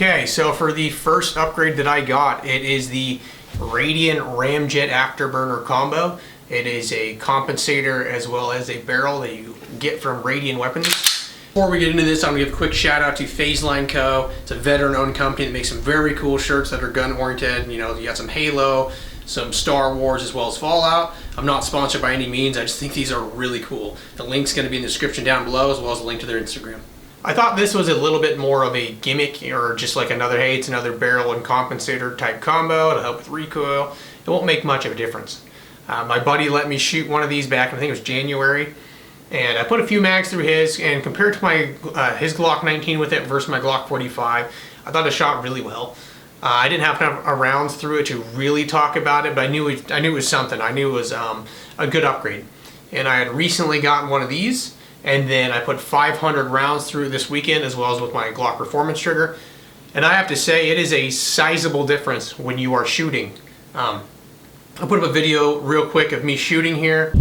Okay, so for the first upgrade that I got, it is the Radian Ramjet Afterburner combo. It is a compensator as well as a barrel that you get from Radian Weapons. Before we get into this, I'm going to give a quick shout out to Phaseline Co. It's a veteran-owned company that makes some very cool shirts that are gun-oriented. You know, you got some Halo, some Star Wars, as well as Fallout. I'm not sponsored by any means. I just think these are really cool. The link's going to be in the description down below, as well as a link to their Instagram. I thought this was a little bit more of a gimmick, or just like another, hey, it's another barrel and compensator type combo to help with recoil. It won't make much of a difference. My buddy let me shoot one of these back, I think it was January, and I put a few mags through his, and compared to my his Glock 19 with it versus my Glock 45, I thought it shot really well. I didn't have enough rounds through it to really talk about it, but I knew it was something. I knew it was a good upgrade. And I had recently gotten one of these, and then I put 500 rounds through this weekend, as well as with my Glock Performance Trigger. And I have to say, it is a sizable difference when you are shooting. I'll put up a video real quick of me shooting here.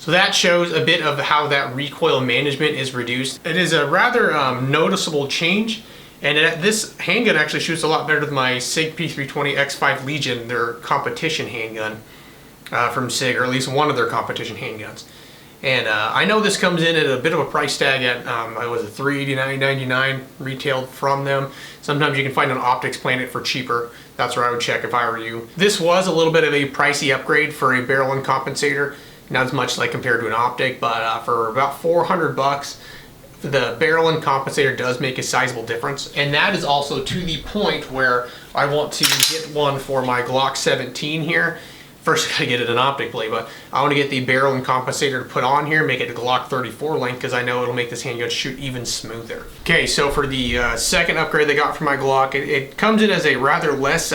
So that shows a bit of how that recoil management is reduced. It is a rather noticeable change, and this handgun actually shoots a lot better than my SIG P320 X5 Legion, their competition handgun from SIG, or at least one of their competition handguns. And I know this comes in at a bit of a price tag at, it was a $389.99 retailed from them. Sometimes you can find an Optics Planet for cheaper. That's where I would check if I were you. This was a little bit of a pricey upgrade for a barrel and compensator. Not as much like compared to an optic, but for about 400 bucks, the barrel and compensator does make a sizable difference. And that is also to the point where I want to get one for my Glock 17 here. First, I gotta get it an optic blade, but I want to get the barrel and compensator to put on here, make it a Glock 34 length, because I know it'll make this handgun shoot even smoother. Okay, so for the second upgrade they got for my Glock, it comes in as a rather less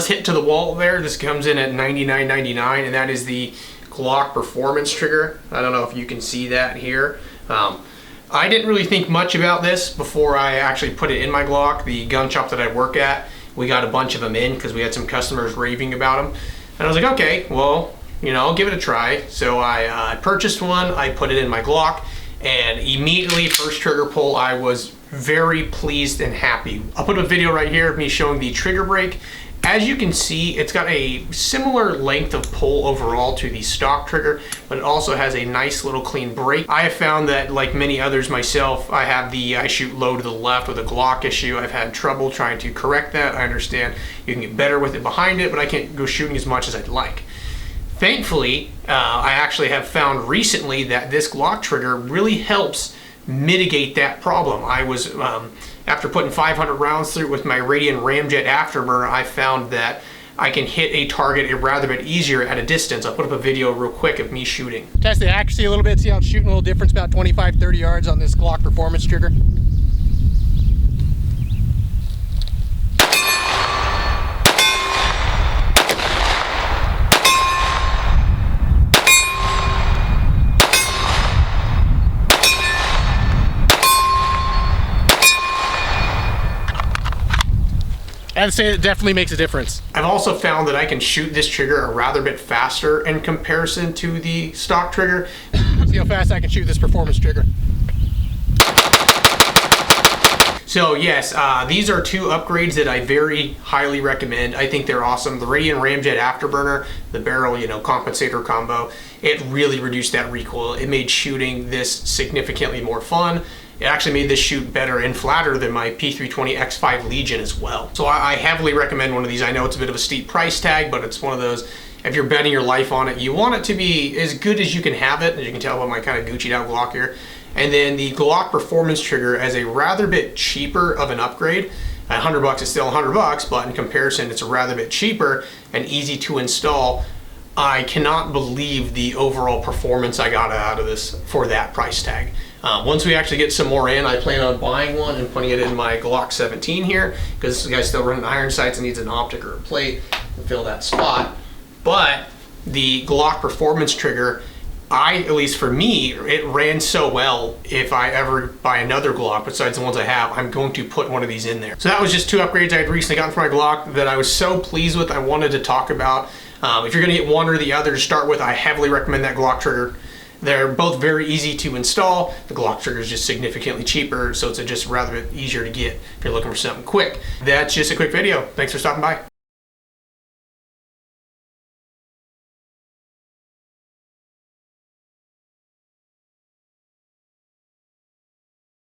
hit to the wall there. This comes in at $99.99, and that is the Glock Performance Trigger. I don't know if you can see that here. I didn't really think much about this before I actually put it in my Glock. The gun shop that I work at, we got a bunch of them in because we had some customers raving about them. And I was like, okay, well, you know, I'll give it a try. So I purchased one, I put it in my Glock, and immediately, first trigger pull, I was very pleased and happy. I'll put a video right here of me showing the trigger break. As you can see, it's got a similar length of pull overall to the stock trigger, but it also has a nice little clean break. I have found that, like many others myself, I shoot low to the left with a Glock issue. I've had trouble trying to correct that. I understand you can get better with it behind it, but I can't go shooting as much as I'd like. Thankfully, I actually have found recently that this Glock trigger really helps mitigate that problem. I was after putting 500 rounds through it with my Radian Ramjet Afterburner, I found that I can hit a target a rather bit easier at a distance. I'll put up a video real quick of me shooting. Test the accuracy a little bit, see how it's shooting a little difference, about 25-30 yards on this Glock Performance Trigger. I'd say it definitely makes a difference. I've also found that I can shoot this trigger a rather bit faster in comparison to the stock trigger. See how fast I can shoot this performance trigger. So yes, these are two upgrades that I very highly recommend. I think they're awesome. The Radian Ramjet Afterburner, the barrel, compensator combo, it really reduced that recoil. It made shooting this significantly more fun. It actually made this shoot better and flatter than my P320 X5 Legion as well. So I heavily recommend one of these. I know it's a bit of a steep price tag, but it's one of those, if you're betting your life on it, you want it to be as good as you can have it. As you can tell by my kind of Gucci'd out Glock here. And then the Glock Performance Trigger as a rather bit cheaper of an upgrade. $100 is still 100 bucks, but in comparison, it's a rather bit cheaper and easy to install. I cannot believe the overall performance I got out of this for that price tag. Once we actually get some more in, I plan on buying one and putting it in my Glock 17 here, because this guy's still running iron sights and needs an optic or a plate to fill that spot. But the Glock Performance Trigger at least for me, it ran so well. If I ever buy another Glock besides the ones I have, I'm going to put one of these in there. So that was just 2 upgrades I had recently gotten for my Glock that I was so pleased with, I wanted to talk about. If you're gonna get one or the other to start with, I heavily recommend that Glock trigger. They're both very easy to install. The Glock trigger is just significantly cheaper, so it's just rather easier to get if you're looking for something quick. That's just a quick video. Thanks for stopping by.